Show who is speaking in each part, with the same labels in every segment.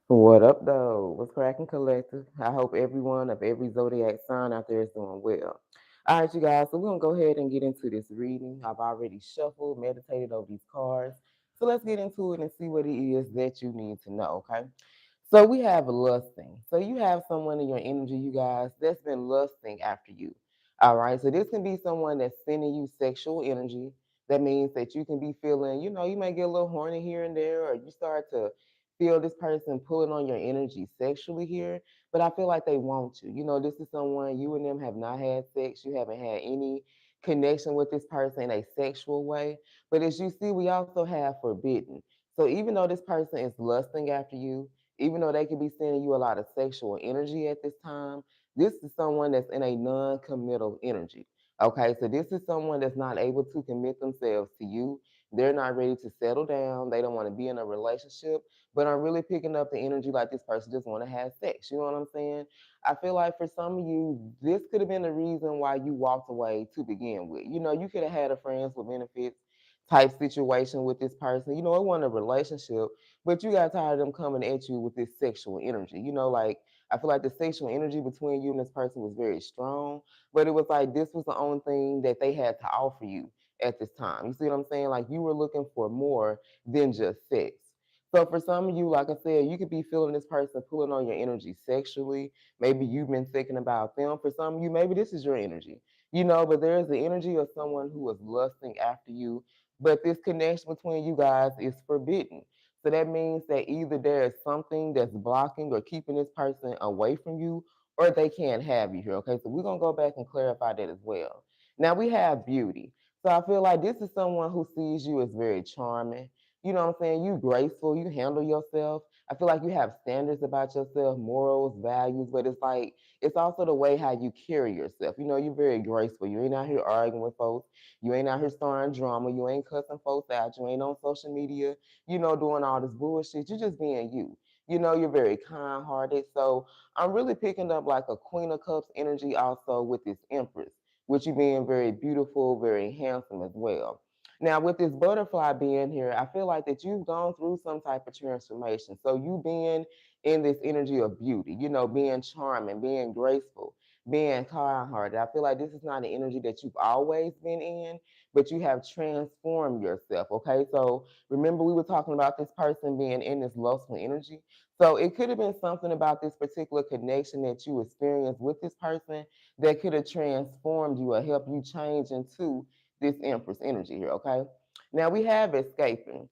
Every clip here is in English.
Speaker 1: What up, though? What's cracking, collective? I hope everyone of every zodiac sign out there is doing well. All right, you guys, so we're going to go ahead and get into this reading. I've already shuffled, meditated over these cards. So let's get into it and see what it is that you need to know, okay? So we have lusting. So you have someone in your energy, you guys, that's been lusting after you. All right. So this can be someone that's sending you sexual energy. That means that you can be feeling, you may get a little horny here and there, or you start to feel this person pulling on your energy sexually here. But I feel like they want you. This is someone you and them have not had sex. You haven't had any connection with this person in a sexual way. But as you see, we also have forbidden. So even though this person is lusting after you, even though they could be sending you a lot of sexual energy at this time, this is someone that's in a non-committal energy. Okay, so this is someone that's not able to commit themselves to you. They're not ready to settle down. They don't want to be in a relationship, but I'm really picking up the energy like this person just want to have sex. You know what I'm saying? I feel like for some of you, this could have been the reason why you walked away to begin with. You could have had a friends with benefits type situation with this person. It wasn't a relationship, but you got tired of them coming at you with this sexual energy. Like I feel like the sexual energy between you and this person was very strong, but it was like this was the only thing that they had to offer you at this time. You see what I'm saying? Like you were looking for more than just sex. So for some of you, like I said, you could be feeling this person pulling on your energy sexually. Maybe you've been thinking about them. For some of you, maybe this is your energy. But there is the energy of someone who is lusting after you. But this connection between you guys is forbidden. So that means that either there is something that's blocking or keeping this person away from you, or they can't have you here. Okay, so we're gonna go back and clarify that as well. Now we have beauty. So I feel like this is someone who sees you as very charming. You know what I'm saying? You graceful, you handle yourself. I feel like you have standards about yourself, morals, values, but it's like it's also the way how you carry yourself. You're very graceful. You ain't out here arguing with folks. You ain't out here starting drama. You ain't cussing folks out. You ain't on social media, doing all this bullshit. You're just being you. You're very kind hearted. So I'm really picking up like a Queen of Cups energy also with this Empress, with you being very beautiful, very handsome as well. Now, with this butterfly being here, I feel like that you've gone through some type of transformation. So you being in this energy of beauty, being charming, being graceful, being kind-hearted. I feel like this is not an energy that you've always been in, but you have transformed yourself. Okay, so remember we were talking about this person being in this lustful energy. So it could have been something about this particular connection that you experienced with this person that could have transformed you or helped you change into this Empress energy here. Okay, now we have escaping.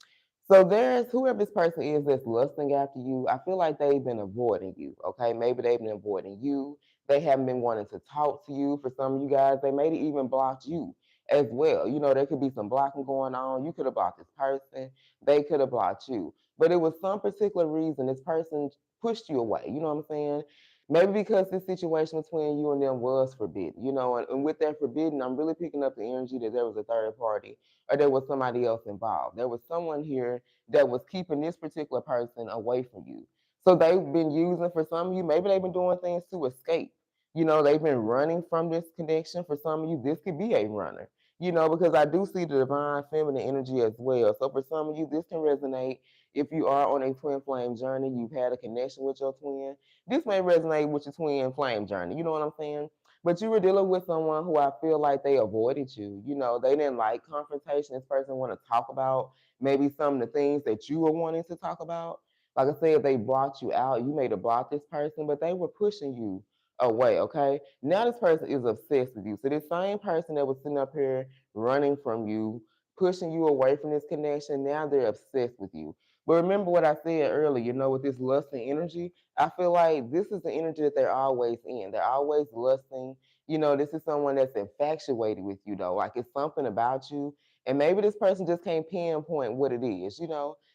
Speaker 1: So there's whoever this person is that's lusting after you. I feel like they've been avoiding you. Okay, maybe they've been avoiding you. They haven't been wanting to talk to you. For some of you guys, they may have even blocked you as well. There could be some blocking going on. You could have blocked this person. They could have blocked you. But it was some particular reason this person pushed you away. You know what I'm saying? Maybe because this situation between you and them was forbidden, and with that forbidden, I'm really picking up the energy that there was a third party or there was somebody else involved. There was someone here that was keeping this particular person away from you. So they've been using for some of you, maybe they've been doing things to escape. They've been running from this connection. For some of you, this could be a runner, because I do see the divine feminine energy as well. So for some of you, this can resonate if you are on a twin flame journey, you've had a connection with your twin. This may resonate with your twin flame journey. You know what I'm saying? But you were dealing with someone who I feel like they avoided you. They didn't like confrontation. This person want to talk about maybe some of the things that you were wanting to talk about. Like I said, they brought you out. You may have blocked this person, but they were pushing you away. Okay. Now this person is obsessed with you. So this same person that was sitting up here running from you, pushing you away from this connection, now they're obsessed with you. But remember what I said earlier, with this lust and energy, I feel like this is the energy that they're always in. They're always lusting. This is someone that's infatuated with you, though. Like it's something about you. And maybe this person just can't pinpoint what it is.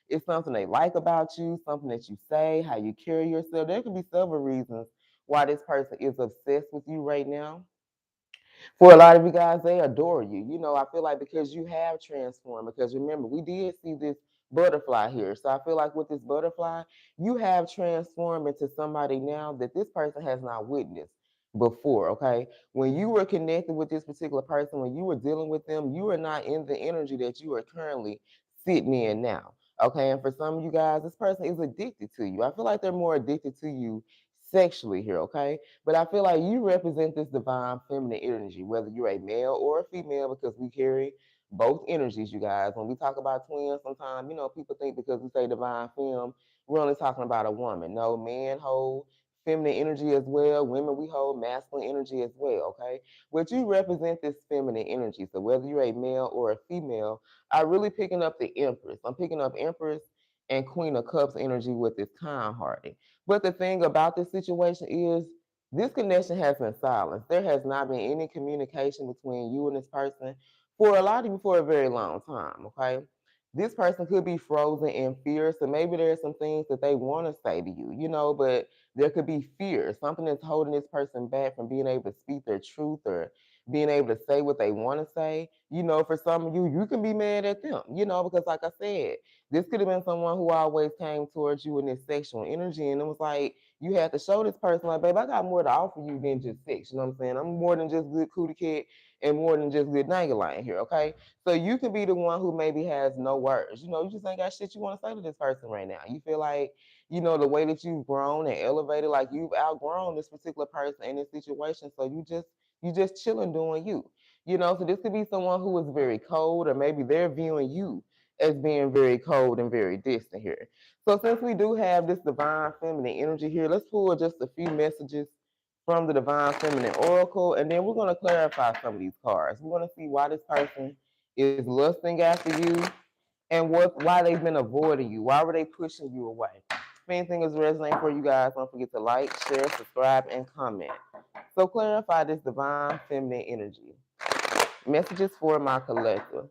Speaker 1: It's something they like about you, something that you say, how you carry yourself. There could be several reasons why this person is obsessed with you right now. For a lot of you guys, they adore you. I feel like because you have transformed, because remember, we did see this butterfly here. So I feel like with this butterfly, you have transformed into somebody now that this person has not witnessed before, okay? When you were connected with this particular person, when you were dealing with them, you are not in the energy that you are currently sitting in now, okay? And for some of you guys, this person is addicted to you. I feel like they're more addicted to you sexually here, okay? But I feel like you represent this divine feminine energy, whether you're a male or a female, because we carry both energies, you guys. When we talk about twins, sometimes, people think because we say divine femme, we're only talking about a woman. No, men hold feminine energy as well. Women, we hold masculine energy as well, okay? But you represent this feminine energy. So whether you're a male or a female, I'm really picking up the Empress. I'm picking up Empress and Queen of Cups energy with this kind-hearted. But the thing about this situation is this connection has been silenced. There has not been any communication between you and this person for a lot of you for a very long time, okay? This person could be frozen in fear, so maybe there's some things that they want to say to you, but there could be fear, something that's holding this person back from being able to speak their truth or being able to say what they want to say. For some of you, you can be mad at them, because like I said, this could have been someone who always came towards you in this sexual energy, and it was like you had to show this person, like, babe, I got more to offer you than just sex. You know what I'm saying? I'm more than just good cootie cat and more than just good line here, okay? So you can be the one who maybe has no words. You just ain't got shit you want to say to this person right now. You feel like, the way that you've grown and elevated, like you've outgrown this particular person in this situation. So you just chilling doing you. So this could be someone who is very cold, or maybe they're viewing you as being very cold and very distant here. So since we do have this divine feminine energy here, let's pull just a few messages from the divine feminine oracle, and then we're going to clarify some of these cards. We're going to see why this person is lusting after you and why they've been avoiding you. Why were they pushing you away? If anything is resonating for you guys, don't forget to like, share, subscribe, and comment. So clarify this divine feminine energy. Messages for my collective.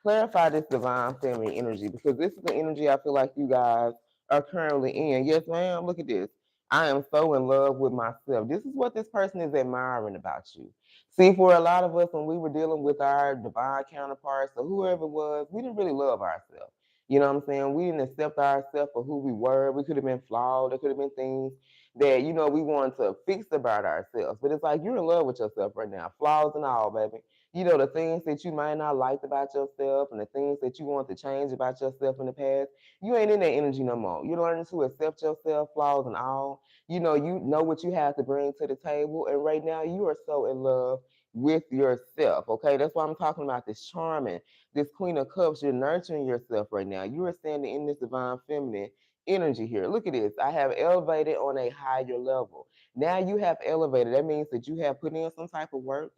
Speaker 1: Clarify this divine feminine energy, because this is the energy I feel like you guys are currently in. Yes, ma'am. Look at this. I am so in love with myself. This is what this person is admiring about you. See, for a lot of us, when we were dealing with our divine counterparts or whoever it was, we didn't really love ourselves. You know what I'm saying? We didn't accept ourselves for who we were. We could have been flawed. There could have been things that, we wanted to fix about ourselves. But it's like you're in love with yourself right now, flaws and all, baby. The things that you might not liked about yourself and the things that you want to change about yourself in the past, you ain't in that energy no more. You're learning to accept yourself, flaws and all. You know what you have to bring to the table. And right now you are so in love with yourself. Okay. That's why I'm talking about this charming, this Queen of Cups. You're nurturing yourself right now. You are standing in this divine feminine energy here. Look at this. I have elevated on a higher level. Now you have elevated. That means that you have put in some type of work.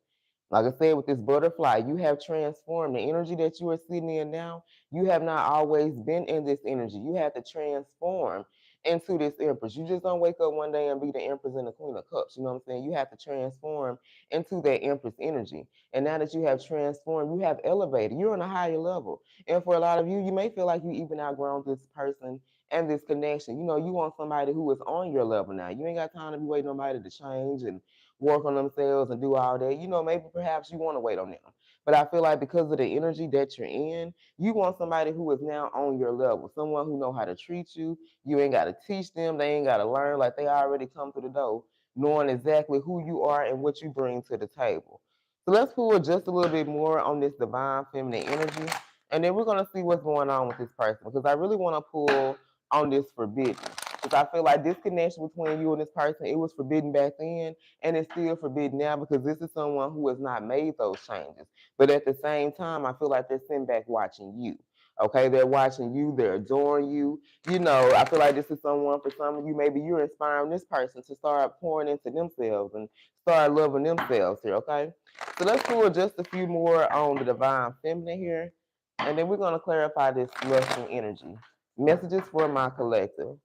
Speaker 1: Like I said, with this butterfly, you have transformed the energy that you are sitting in now. You have not always been in this energy. You have to transform into this Empress. You just don't wake up one day and be the Empress and the Queen of Cups. You know what I'm saying? You have to transform into that Empress energy. And now that you have transformed, you have elevated. You're on a higher level. And for a lot of you, you may feel like you even outgrown this person and this connection. You want somebody who is on your level now. You ain't got time to be waiting on nobody to change and work on themselves and do all that. Maybe perhaps you want to wait on them. But I feel like because of the energy that you're in, you want somebody who is now on your level, someone who know how to treat you. You ain't got to teach them. They ain't got to learn. Like they already come to the door knowing exactly who you are and what you bring to the table. So let's pull just a little bit more on this divine feminine energy. And then we're going to see what's going on with this person, because I really want to pull on this forbidden. Because I feel like this connection between you and this person, it was forbidden back then and it's still forbidden now, because this is someone who has not made those changes. But at the same time, I feel like they're sitting back watching you. Okay, they're watching you, they're adoring you. I feel like this is someone, for some of you, maybe you're inspiring this person to start pouring into themselves and start loving themselves here, okay? So let's pull just a few more on the divine feminine here. And then we're going to clarify this lustful energy. Messages for my collective.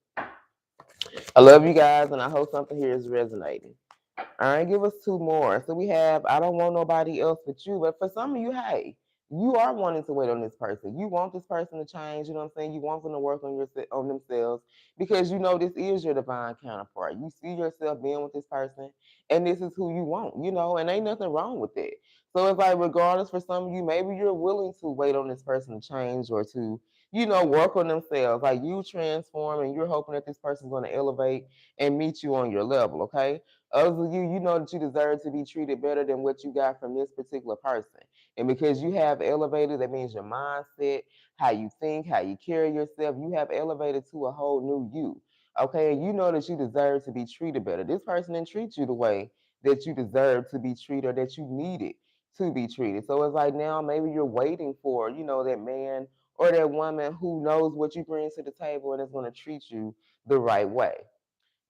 Speaker 1: I love you guys, and I hope something here is resonating. All right, give us two more. So we have, I don't want nobody else but you. But for some of you, hey, you are wanting to wait on this person. You want this person to change. You know what I'm saying? You want them to work on themselves, because this is your divine counterpart. You see yourself being with this person, and this is who you want. And ain't nothing wrong with it. So it's like, regardless, for some of you, maybe you're willing to wait on this person to change or to, work on themselves. Like you transform, and you're hoping that this person's going to elevate and meet you on your level. Okay. Others of you, you know that you deserve to be treated better than what you got from this particular person. And because you have elevated, that means your mindset, how you think, how you carry yourself, you have elevated to a whole new you. Okay, and you know that you deserve to be treated better. This person didn't treat you the way that you deserve to be treated or that you needed to be treated. So it's like now maybe you're waiting for, that man or that woman who knows what you bring to the table and is going to treat you the right way.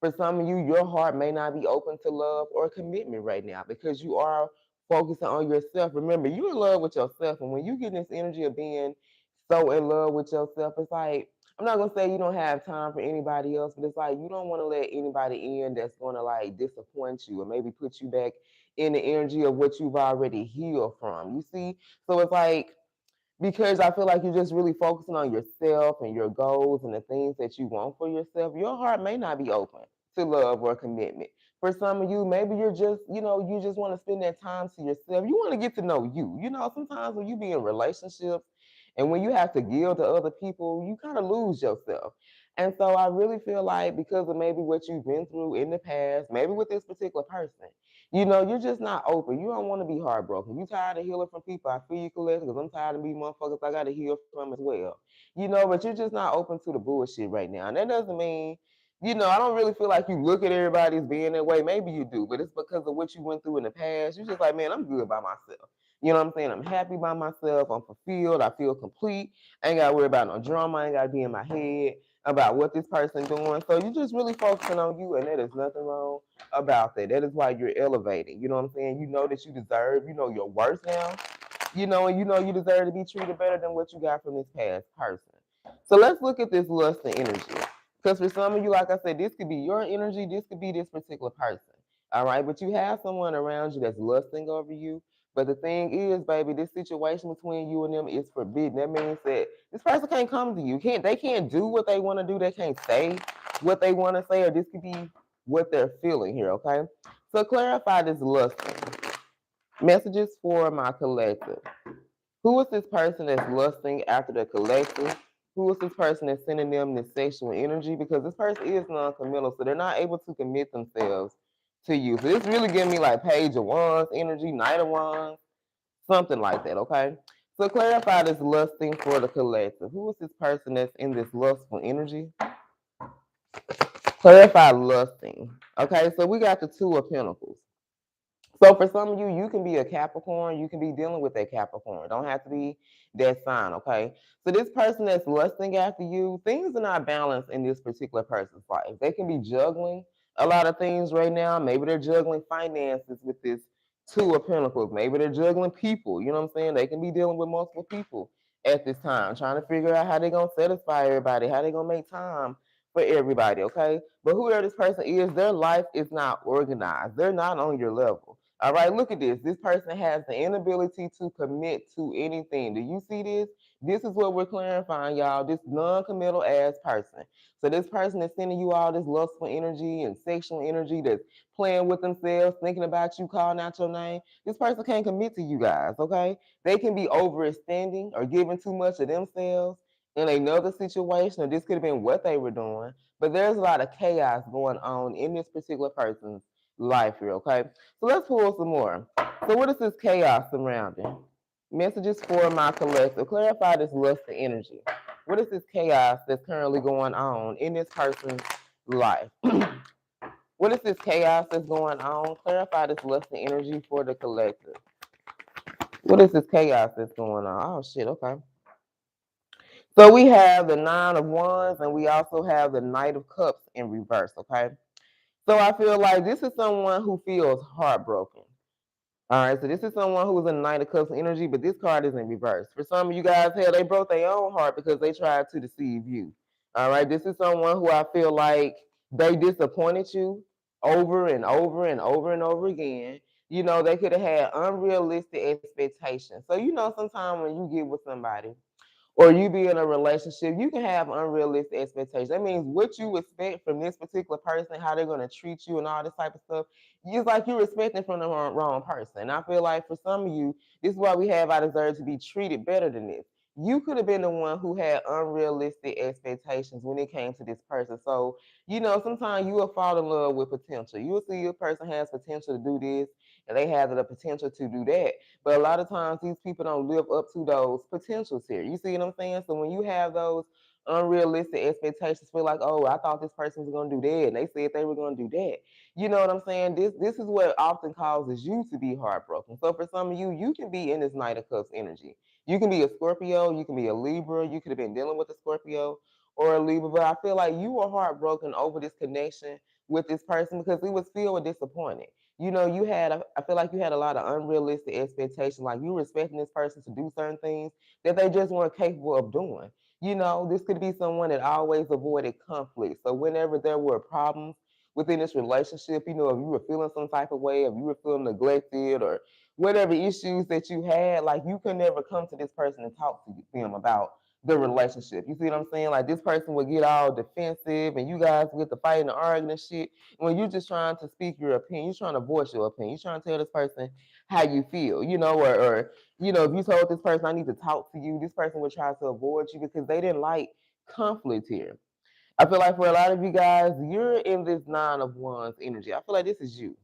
Speaker 1: For some of you, your heart may not be open to love or commitment right now because you are focusing on yourself. Remember, you're in love with yourself. And when you get this energy of being so in love with yourself, it's like, I'm not going to say you don't have time for anybody else, but it's like you don't want to let anybody in that's going to like disappoint you or maybe put you back in the energy of what you've already healed from. You see? So it's like, because I feel like you're just really focusing on yourself and your goals and the things that you want for yourself, your heart may not be open to love or commitment. For some of you, maybe you're just, you just want to spend that time to yourself. You want to get to know you. Sometimes when you be in relationships and when you have to give to other people, you kind of lose yourself. And so I really feel like because of maybe what you've been through in the past, maybe with this particular person, you're just not open. You don't want to be heartbroken. You tired of healing from people. I feel you, Colette, because I'm tired of being motherfuckers I got to heal from as well. But you're just not open to the bullshit right now. And that doesn't mean, I don't really feel like you look at everybody as being that way. Maybe you do, but it's because of what you went through in the past. You're just like, man, I'm good by myself. You know what I'm saying? I'm happy by myself. I'm fulfilled. I feel complete. I ain't got to worry about no drama. I ain't got to be in my head about what this person doing. So you're just really focusing on you, and there is nothing wrong about that. That is why you're elevating. You know what I'm saying? You know that you deserve, your worth now, and you deserve to be treated better than what you got from this past person. So let's look at this lust and energy. Because for some of you, like I said, this could be your energy, this could be this particular person. All right, but you have someone around you that's lusting over you. But the thing is, baby, this situation between you and them is forbidden. That means that this person can't come to you. They can't do what they want to do. They can't say what they want to say, or this could be what they're feeling here, okay? So clarify this lusting. Messages for my collective. Who is this person that's lusting after the collective? Who is this person that's sending them this sexual energy? Because this person is non-committal, so they're not able to commit themselves to you. So this really giving me like Page of Wands energy, Knight of Wands, something like that, okay? So clarify this lusting for the collective. Who is this person that's in this lustful energy? Clarify lusting. Okay, so we got the Two of Pentacles. So for some of you, you can be a Capricorn. You can be dealing with a Capricorn. Don't have to be that sign, okay? So this person that's lusting after you, things are not balanced in this particular person's life. They can be juggling a lot of things right now. Maybe they're juggling finances with this Two of Pentacles. Maybe they're juggling people. You know what I'm saying? They can be dealing with multiple people at this time, trying to figure out how they're going to satisfy everybody, how they're going to make time for everybody, okay? But whoever this person is, their life is not organized. They're not on your level. All right, look at this. This person has the inability to commit to anything. Do you see this? This is what we're clarifying, y'all. This non-committal ass person. So this person is sending you all this lustful energy and sexual energy that's playing with themselves, thinking about you, calling out your name. This person can't commit to you guys, okay? They can be overextending or giving too much of themselves in another situation, or this could have been what they were doing. But there's a lot of chaos going on in this particular person's life here, okay? So let's pull some more. So what is this chaos surrounding? Messages for my collective. Clarify this lust of energy. What is this chaos that's currently going on in this person's life? What is this chaos that's going on? Clarify this lust of energy for the collective. What is this chaos that's going on? Oh shit, okay. So we have the Nine of Wands and we also have the Knight of Cups in reverse, okay? So I feel like this is someone who feels heartbroken. All right, so this is someone who is in Knight of Cups energy, but this card is in reverse. For some of you guys, hell, they broke their own heart because they tried to deceive you. All right, this is someone who I feel like they disappointed you over and over and over and over again. They could have had unrealistic expectations. So, sometimes when you get with somebody, or you be in a relationship, you can have unrealistic expectations. That means what you expect from this particular person, how they're going to treat you, and all this type of stuff. It's like you're expecting from the wrong person. And I feel like for some of you, this is why we have I deserve to be treated better than this. you could have been the one who had unrealistic expectations when it came to this person. So, sometimes you will fall in love with potential. You will see a person has potential to do this and they have the potential to do that. But a lot of times these people don't live up to those potentials here. You see what I'm saying? So when you have those unrealistic expectations, feel like, oh, I thought this person was gonna do that, and they said they were gonna do that. You know what I'm saying? This is what often causes you to be heartbroken. So for some of you, you can be in this Knight of Cups energy. You can be a Scorpio, you can be a Libra, you could have been dealing with a Scorpio or a Libra, but I feel like you were heartbroken over this connection with this person because it was filled with disappointment. I feel like you had a lot of unrealistic expectations, like you were expecting this person to do certain things that they just weren't capable of doing. This could be someone that always avoided conflict. So whenever there were problems within this relationship, if you were feeling some type of way, if you were feeling neglected or whatever issues that you had, like you could never come to this person and talk to them about the relationship. You see what I'm saying? Like this person would get all defensive and you guys get to fighting and arguing and shit. When you're just trying to speak your opinion, you're trying to voice your opinion, you're trying to tell this person how you feel, or if you told this person I need to talk to you, this person would try to avoid you because they didn't like conflict here. I feel like for a lot of you guys, you're in this 9 of Wands energy. I feel like this is you.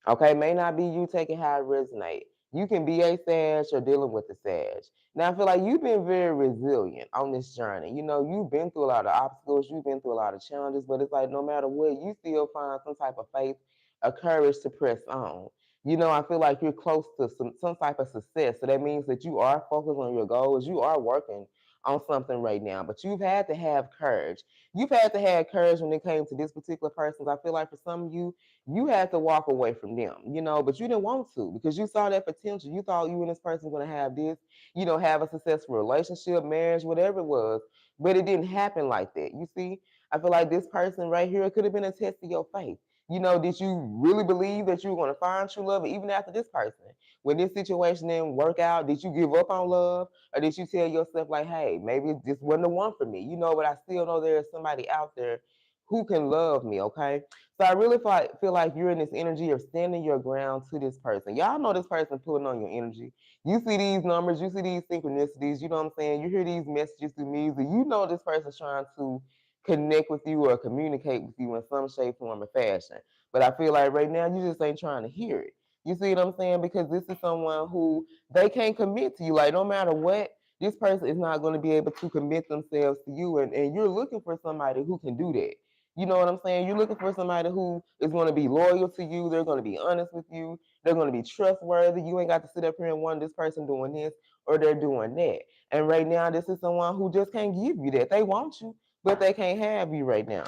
Speaker 1: Okay, may not be you taking how it resonate. You can be a Sag or dealing with the Sag. Now I feel like you've been very resilient on this journey. You've been through a lot of obstacles, you've been through a lot of challenges, but it's like no matter what, you still find some type of faith or courage to press on. I feel like you're close to some type of success. So that means that you are focused on your goals, you are working on something right now, but you've had to have courage. You've had to have courage when it came to this particular person. I feel like for some of you had to walk away from them, but you didn't want to because you saw that potential. You thought you and this person were going to have this, have a successful relationship, marriage, whatever it was, but it didn't happen like that. You see, I feel like this person right here could have been a test of your faith. Did you really believe that you were going to find true love even after this person? When this situation didn't work out, did you give up on love? Or did you tell yourself, like, hey, maybe this wasn't the one for me? But I still know there's somebody out there who can love me, okay? So I really feel like you're in this energy of standing your ground to this person. Y'all know this person pulling on your energy. You see these numbers, you see these synchronicities, you know what I'm saying? You hear these messages through music. You know this person's trying to connect with you or communicate with you in some shape, form, or fashion. But I feel like right now you just ain't trying to hear it. You see what I'm saying? Because this is someone who they can't commit to you. Like no matter what, this person is not going to be able to commit themselves to you. And you're looking for somebody who can do that. You know what I'm saying? You're looking for somebody who is going to be loyal to you. They're going to be honest with you. They're going to be trustworthy. You ain't got to sit up here and wonder this person doing this or they're doing that. And right now, this is someone who just can't give you that. They want you, but they can't have you right now.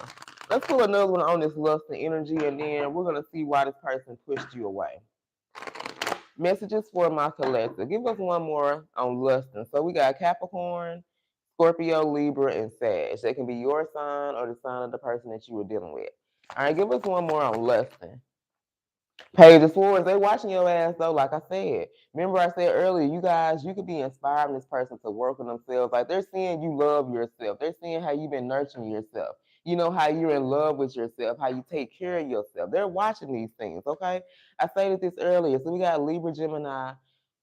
Speaker 1: Let's pull another one on this lust and energy, and then we're going to see why this person pushed you away. Messages for my collective. Give us one more on lusting. So we got Capricorn, Scorpio, Libra, and Sag. They can be your sign or the sign of the person that you were dealing with. All right, give us one more on lusting. Page of Swords, they watching your ass though, like I said. Remember I said earlier, you guys, you could be inspiring this person to work on themselves. Like they're seeing you love yourself. They're seeing how you've been nurturing yourself. How you're in love with yourself, how you take care of yourself. They're watching these things, okay? I stated this earlier. So we got Libra, Gemini,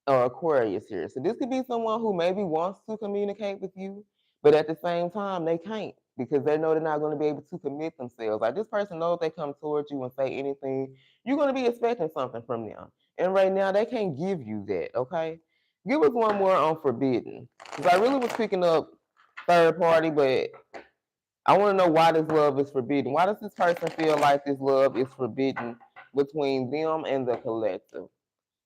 Speaker 1: or Aquarius here. So this could be someone who maybe wants to communicate with you, but at the same time, they can't because they know they're not going to be able to commit themselves. Like this person knows if they come towards you and say anything, you're going to be expecting something from them. And right now, they can't give you that, okay? Give us one more on forbidden. Because I really was picking up third party, but I want to know why this love is forbidden. Why does this person feel like this love is forbidden between them and the collective?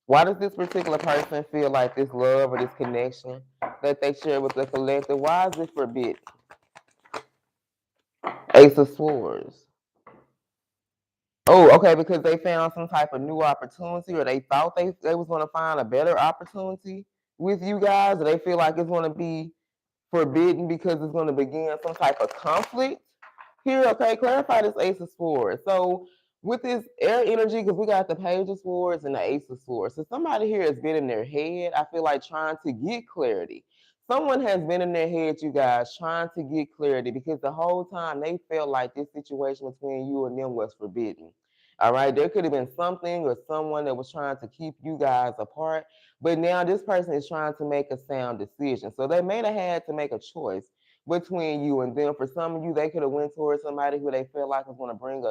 Speaker 1: Why does this particular person feel like this love or this connection that they share with the collective, why is it forbidden? Ace of Swords. Oh, okay, because they found some type of new opportunity or they thought they was going to find a better opportunity with you guys, or they feel like it's going to be forbidden because it's going to begin some type of conflict here. Okay, clarify this Ace of Swords. So with this air energy, because we got the Page of Swords and the Ace of Swords, so somebody here has been in their head, I feel like trying to get clarity. Someone has been in their head, you guys, trying to get clarity because the whole time they felt like this situation between you and them was forbidden. All right, there could have been something or someone that was trying to keep you guys apart, but now this person is trying to make a sound decision. So they may have had to make a choice between you and them. For some of you, they could have went towards somebody who they feel like was going to bring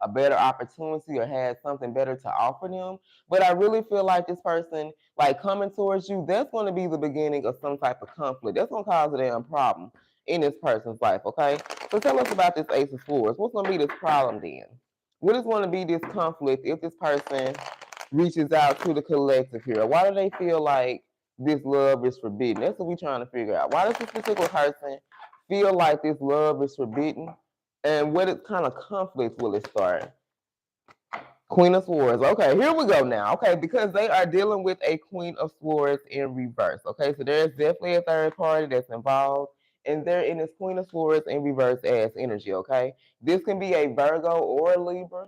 Speaker 1: a better opportunity or had something better to offer them. But I really feel like this person, like coming towards you, that's going to be the beginning of some type of conflict. That's going to cause a damn problem in this person's life, okay? So tell us about this Ace of Swords. What's going to be this problem then? What is going to be this conflict if this person reaches out to the collective here? Why do they feel like this love is forbidden? That's what we're trying to figure out. Why does this particular person feel like this love is forbidden? And what kind of conflict will it start? Queen of Swords. Okay, here we go now. Okay, because they are dealing with a Queen of Swords in reverse. Okay, so there's definitely a third party that's involved, and they're in this Queen of Swords in reverse as energy. Okay, this can be a Virgo or a Libra.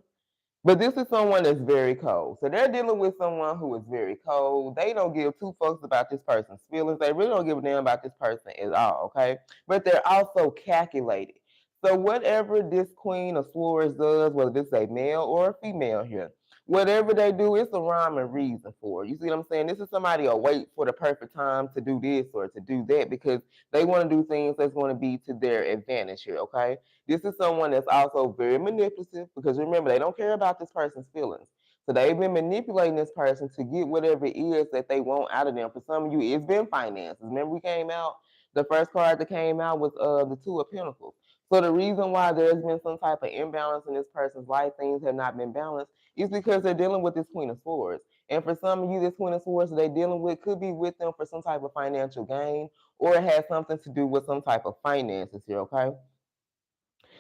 Speaker 1: But this is someone that's very cold. So they're dealing with someone who is very cold. They don't give two fucks about this person's feelings. They really don't give a damn about this person at all, okay? But they're also calculated. So whatever this Queen of Swords does, whether this is a male or a female here, whatever they do, it's a rhyme and reason for it. You see what I'm saying? This is somebody who'll wait for the perfect time to do this or to do that because they want to do things that's going to be to their advantage here, okay? This is someone that's also very manipulative because remember, they don't care about this person's feelings. So they've been manipulating this person to get whatever it is that they want out of them. For some of you, it's been finances. Remember, we came out, the first card that came out was the Two of Pentacles. So the reason why there's been some type of imbalance in this person's life, things have not been balanced, is because they're dealing with this Queen of Swords. And for some of you, this Queen of Swords that they're dealing with could be with them for some type of financial gain, or it has something to do with some type of finances here, okay?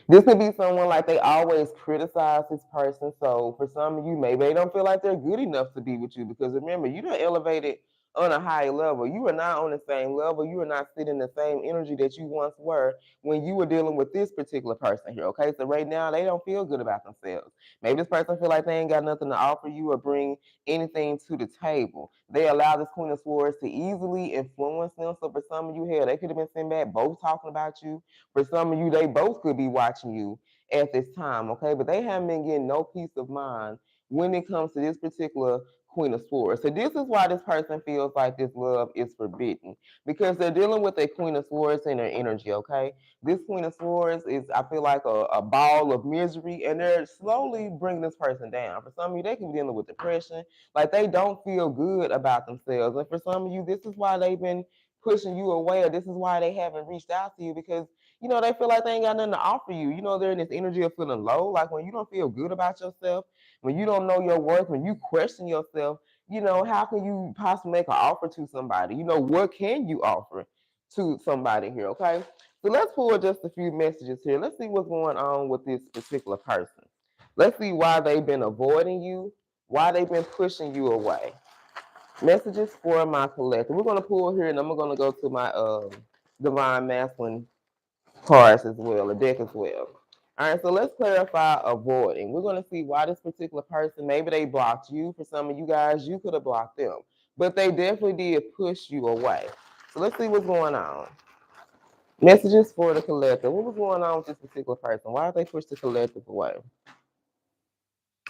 Speaker 1: This could be someone like they always criticize this person. So for some of you, maybe they don't feel like they're good enough to be with you because remember, you done elevated on a higher level. You are not on the same level. You are not sitting the same energy that you once were when you were dealing with this particular person here. Okay, so right now they don't feel good about themselves. Maybe this person feel like they ain't got nothing to offer you or bring anything to the table. They allow this Queen of Swords to easily influence them. So for some of you here, they could have been sitting back both talking about you. For some of you, they both could be watching you at this time, okay? But they haven't been getting no peace of mind when it comes to this particular Queen of Swords. So this is why this person feels like this love is forbidden because they're dealing with a Queen of Swords in their energy, okay? This Queen of Swords is, I feel like, a ball of misery, and they're slowly bringing this person down. For some of you, they can be dealing with depression, like they don't feel good about themselves. And for some of you, this is why they've been pushing you away, or this is why they haven't reached out to you because they feel like they ain't got nothing to offer you. They're in this energy of feeling low. Like when you don't feel good about yourself, when you don't know your worth, when you question yourself, how can you possibly make an offer to somebody? What can you offer to somebody here? Okay. So let's pull just a few messages here. Let's see what's going on with this particular person. Let's see why they've been avoiding you, why they've been pushing you away. Messages for my collective. We're going to pull here and I'm going to go to my Divine Masculine cards as well, a deck as well. All right, so let's clarify avoiding. We're going to see why this particular person, maybe they blocked you. For some of you guys, you could have blocked them, but they definitely did push you away. So let's see what's going on. Messages for the collective. What was going on with this particular person? Why did they push the collective away?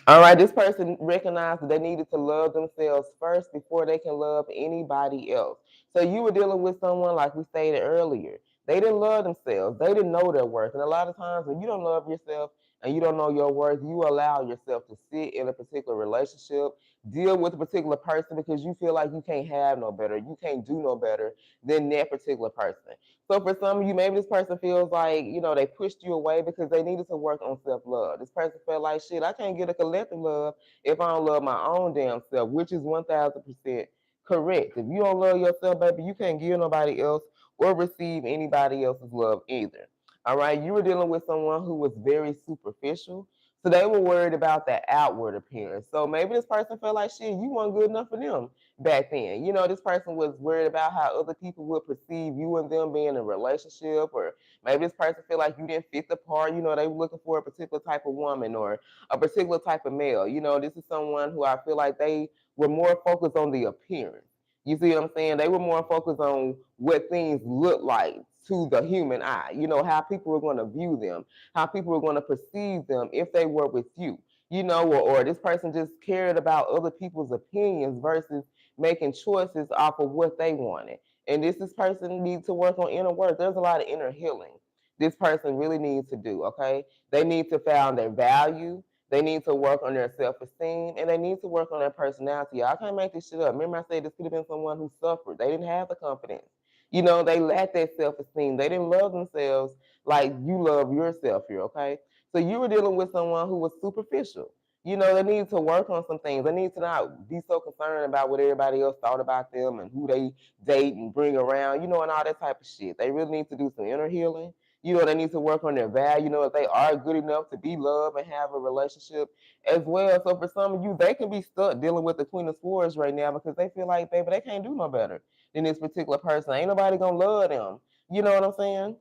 Speaker 1: All right, this person recognized that they needed to love themselves first before they can love anybody else. So you were dealing with someone, like we stated earlier. They didn't love themselves. They didn't know their worth. And a lot of times when you don't love yourself and you don't know your worth, you allow yourself to sit in a particular relationship, deal with a particular person because you feel like you can't have no better. You can't do no better than that particular person. So for some of you, maybe this person feels like, they pushed you away because they needed to work on self-love. This person felt like, shit, I can't get a collective love if I don't love my own damn self, which is 1000% correct. If you don't love yourself, baby, you can't give nobody else or receive anybody else's love either. All right, you were dealing with someone who was very superficial. So they were worried about that outward appearance. So maybe this person felt like, shit, you weren't good enough for them back then. This person was worried about how other people would perceive you and them being in a relationship, or maybe this person feel like you didn't fit the part. They were looking for a particular type of woman or a particular type of male. This is someone who I feel like they were more focused on the appearance. You see what I'm saying? They were more focused on what things look like to the human eye. How people were going to view them, how people were going to perceive them if they were with you. or this person just cared about other people's opinions versus making choices off of what they wanted. And this person needs to work on inner work. There's a lot of inner healing this person really needs to do, okay? They need to find their value. They need to work on their self-esteem, and they need to work on their personality. I can't make this shit up. Remember I said this could have been someone who suffered. They didn't have the confidence. They lacked that self-esteem. They didn't love themselves like you love yourself here, okay? So you were dealing with someone who was superficial. They need to work on some things. They need to not be so concerned about what everybody else thought about them and who they date and bring around, and all that type of shit. They really need to do some inner healing. They need to work on their value, if they are good enough to be loved and have a relationship as well. So for some of you, they can be stuck dealing with the Queen of Swords right now because they feel like, baby, they can't do no better than this particular person. Ain't nobody gonna love them. You know what I'm saying?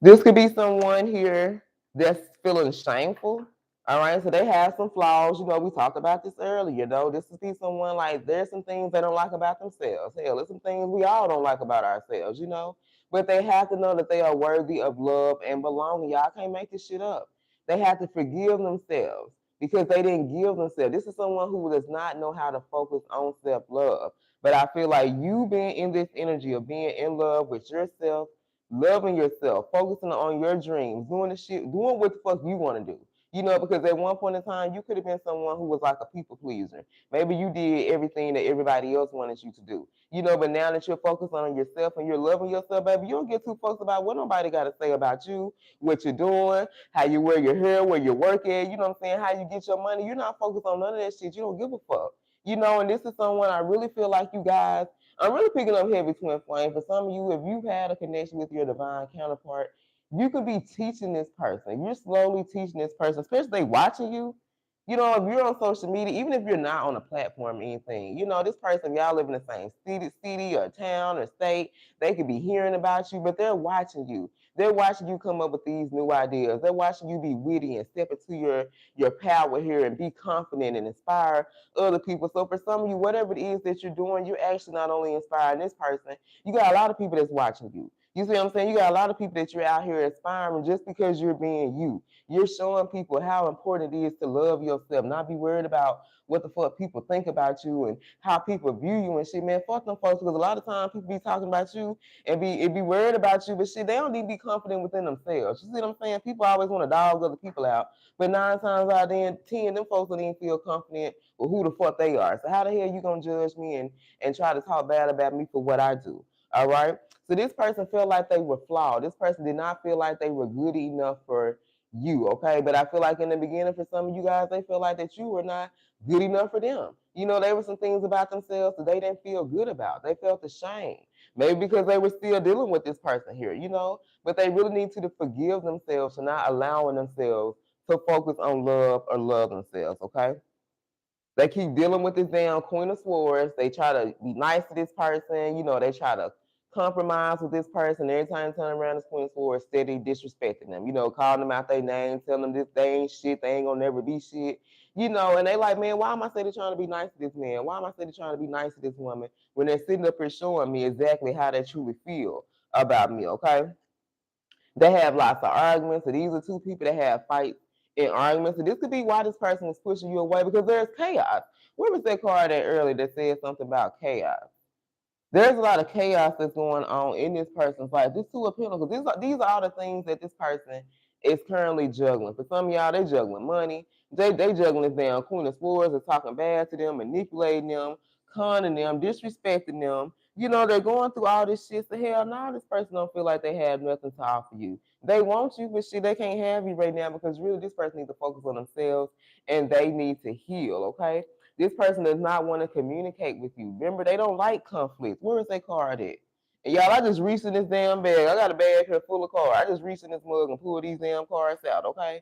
Speaker 1: This could be someone here that's feeling shameful. All right, so they have some flaws. We talked about this earlier. This could be someone like there's some things they don't like about themselves. Hell, there's some things we all don't like about ourselves. But they have to know that they are worthy of love and belonging. Y'all can't make this shit up. They have to forgive themselves because they didn't give themselves. This is someone who does not know how to focus on self love. But I feel like you being in this energy of being in love with yourself, loving yourself, focusing on your dreams, doing the shit, doing what the fuck you want to do. Because at one point in time, you could have been someone who was like a people pleaser. Maybe you did everything that everybody else wanted you to do. But now that you're focused on yourself and you're loving yourself, baby, you don't get too focused about what nobody got to say about you, what you're doing, how you wear your hair, where you work at, you know what I'm saying, how you get your money. You're not focused on none of that shit. You don't give a fuck. And this is someone I really feel like you guys I'm really picking up heavy twin flame. For some of you, if you've had a connection with your divine counterpart, you could be teaching this person. You're slowly teaching this person, especially they watching you. If you're on social media, even if you're not on a platform or anything, this person, y'all live in the same city or town or state, they could be hearing about you, but they're watching you. They're watching you come up with these new ideas. They're watching you be witty and step into your power here and be confident and inspire other people. So for some of you, whatever it is that you're doing, you're actually not only inspiring this person, you got a lot of people that's watching you. You see what I'm saying? You got a lot of people that you're out here inspiring just because you're being you. You're showing people how important it is to love yourself, not be worried about what the fuck people think about you and how people view you and shit. Man, fuck them folks, because a lot of times people be talking about you and be worried about you, but shit, they don't need to be confident within themselves. You see what I'm saying? People always want to dog other people out, but 9 times out of 10, them folks don't even feel confident with who the fuck they are. So how the hell you gonna judge me and try to talk bad about me for what I do? All right. So this person felt like they were flawed. This person did not feel like they were good enough for you. Okay. But I feel like in the beginning, for some of you guys, they feel like that you were not good enough for them. There were some things about themselves that they didn't feel good about. They felt ashamed. Maybe because they were still dealing with this person here. But they really need to forgive themselves for not allowing themselves to focus on love or love themselves. Okay. They keep dealing with this damn Queen of Swords. They try to be nice to this person. They try to compromise with this person. Every time they turn around, this Queen of Swords steady disrespecting them. Calling them out their name, telling them this they ain't shit, they ain't gonna never be shit. And they like, man, why am I steady trying to be nice to this man? Why am I steady trying to be nice to this woman when they're sitting up here showing me exactly how they truly feel about me? Okay. They have lots of arguments. So these are two people that have fights and arguments. So this could be why this person is pushing you away because there's chaos. Where was that card at earlier that said something about chaos? There's a lot of chaos that's going on in this person's life. This Two of Pentacles, these are all the things that this person is currently juggling. For some of y'all, they juggling money. They juggling this damn Queen of Swords and talking bad to them, manipulating them, conning them, disrespecting them. They're going through all this shit. So hell no, this person don't feel like they have nothing to offer you. They want you, but shit, they can't have you right now because really this person needs to focus on themselves and they need to heal, okay? This person does not want to communicate with you. Remember, they don't like conflict. Where is that card at? And y'all, I just reached in this damn bag. I got a bag here full of cards. I just reached in this mug and pulled these damn cards out, okay?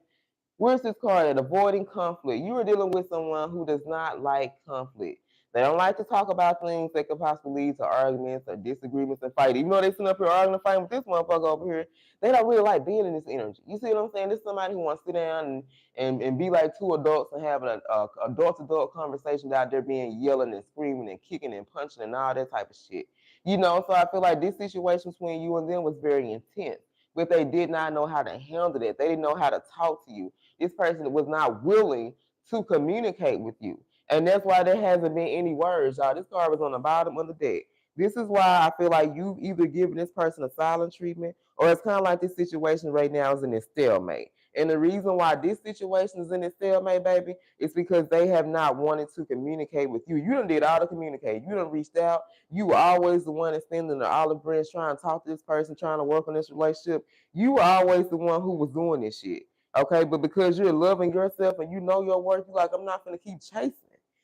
Speaker 1: Where's this card at? Avoiding conflict. You are dealing with someone who does not like conflict. They don't like to talk about things that could possibly lead to arguments or disagreements and fight. Even though they sit up here arguing and fighting with this motherfucker over here, they don't really like being in this energy. You see what I'm saying? This is somebody who wants to sit down and be like two adults and have an adult-to-adult conversation without there being yelling and screaming and kicking and punching and all that type of shit. So I feel like this situation between you and them was very intense, but they did not know how to handle it. They didn't know how to talk to you. This person was not willing to communicate with you. And that's why there hasn't been any words, y'all. This card was on the bottom of the deck. This is why I feel like you've either given this person a silent treatment, or it's kind of like this situation right now is in a stalemate. And the reason why this situation is in a stalemate, baby, is because they have not wanted to communicate with you. You done did all the communicating. You done reached out. You were always the one extending the olive branch, trying to talk to this person, trying to work on this relationship. You were always the one who was doing this shit. Okay, but because you're loving yourself and you know your worth, you're like, I'm not gonna keep chasing.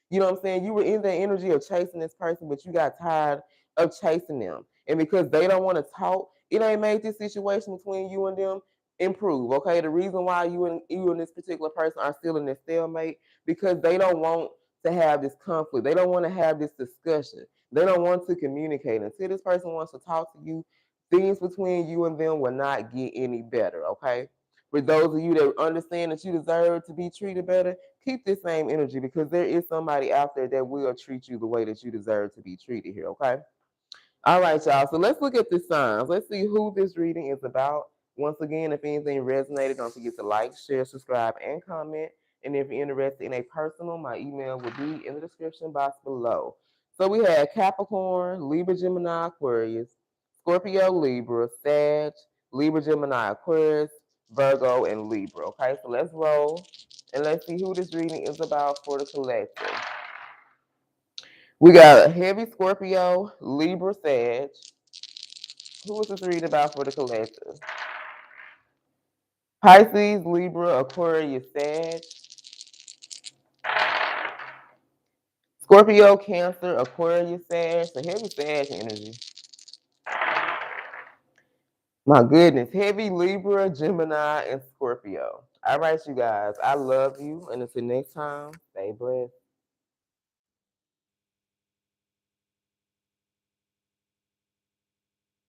Speaker 1: You know what I'm saying? You were in the energy of chasing this person, but you got tired of chasing them. And because they don't want to talk, it ain't made this situation between you and them improve. Okay. The reason why you and this particular person are still in this stalemate, because they don't want to have this conflict. They don't want to have this discussion. They don't want to communicate. Until this person wants to talk to you, things between you and them will not get any better. Okay. For those of you that understand that you deserve to be treated better, keep this same energy, because there is somebody out there that will treat you the way that you deserve to be treated here, okay? All right, y'all. So let's look at the signs. Let's see who this reading is about. Once again, if anything resonated, don't forget to like, share, subscribe, and comment. And if you're interested in a personal, my email will be in the description box below. So we had Capricorn, Libra, Gemini, Aquarius, Scorpio, Libra, Sag, Libra, Gemini, Aquarius, Virgo, and Libra. Okay, so let's roll and let's see who this reading is about for the collective. We got a heavy Scorpio, Libra, Sag. Who is this reading about for the collective? Pisces, Libra, Aquarius, Sag. Scorpio, Cancer, Aquarius, Sag. So heavy Sag energy. My goodness, heavy Libra, Gemini, and Scorpio. All right, you guys. I love you. And until next time, stay blessed.